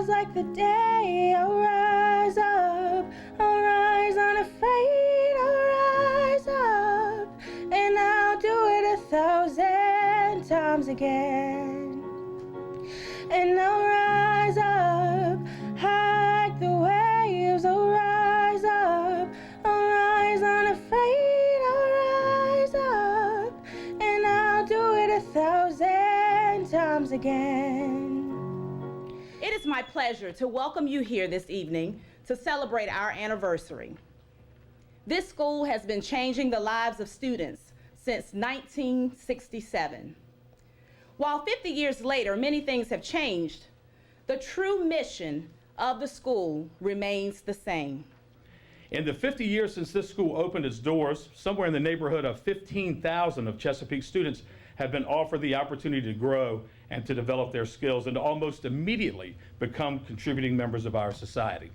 rise like the day. I'll rise up, I'll rise unafraid. I'll rise up, and I'll do it 1,000 times again. And I'll rise up, hike the waves. I'll rise up, I'll rise unafraid. I'll rise up, and I'll do it 1,000 times again. It is my pleasure to welcome you here this evening to celebrate our anniversary. This school has been changing the lives of students since 1967. While 50 years later, many things have changed, the true mission of the school remains the same. In the 50 years since this school opened its doors, somewhere in the neighborhood of 15,000 of Chesapeake students have been offered the opportunity to grow and to develop their skills and to almost immediately become contributing members of our society.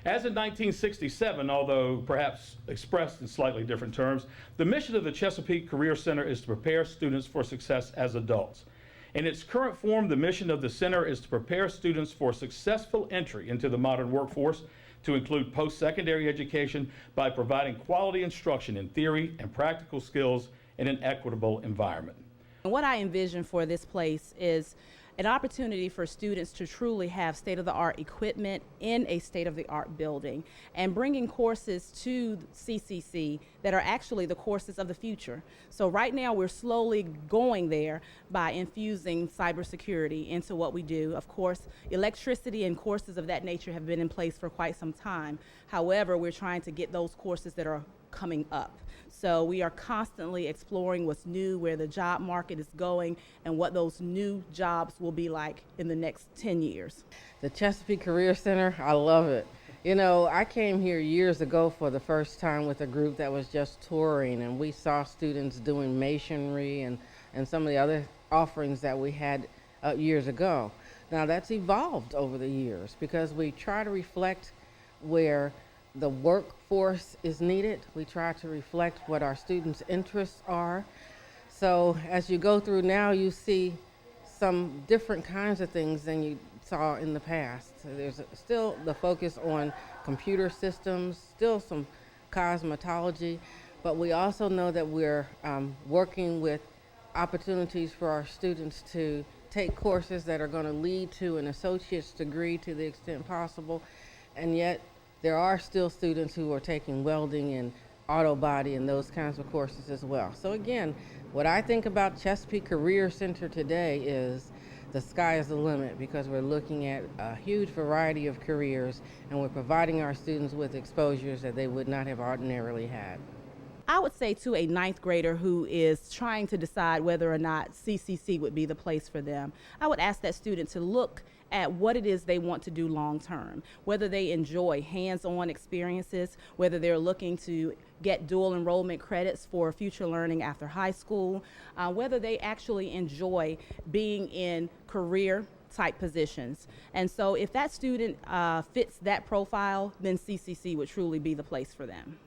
As in 1967, although perhaps expressed in slightly different terms, the mission of the Chesapeake Career Center is to prepare students for success as adults. In its current form, the mission of the center is to prepare students for successful entry into the modern workforce, to include post-secondary education by providing quality instruction in theory and practical skills in an equitable environment. What I envision for this place is an opportunity for students to truly have state-of-the-art equipment in a state-of-the-art building and bringing courses to CCC that are actually the courses of the future. So right now we're slowly going there by infusing cybersecurity into what we do. Of course, electricity and courses of that nature have been in place for quite some time. However, we're trying to get those courses that are coming up. So we are constantly exploring what's new, where the job market is going, and what those new jobs will be like in the next 10 years. The Chesapeake Career Center, I love it. You know, I came here years ago for the first time with a group that was just touring, and we saw students doing masonry and some of the other offerings that we had years ago. Now that's evolved over the years because we try to reflect where the workforce is needed. We try to reflect what our students' interests are. So as you go through now, you see some different kinds of things than you saw in the past. So there's still the focus on computer systems, still some cosmetology, but we also know that we're working with opportunities for our students to take courses that are going to lead to an associate's degree to the extent possible, and yet there are still students who are taking welding and auto body and those kinds of courses as well. So again, what I think about Chesapeake Career Center today is the sky is the limit because we're looking at a huge variety of careers and we're providing our students with exposures that they would not have ordinarily had. I would say to a ninth grader who is trying to decide whether or not CCC would be the place for them, I would ask that student to look at what it is they want to do long term, whether they enjoy hands-on experiences, whether they're looking to get dual enrollment credits for future learning after high school, whether they actually enjoy being in career type positions. And so if that student fits that profile, then CCC would truly be the place for them.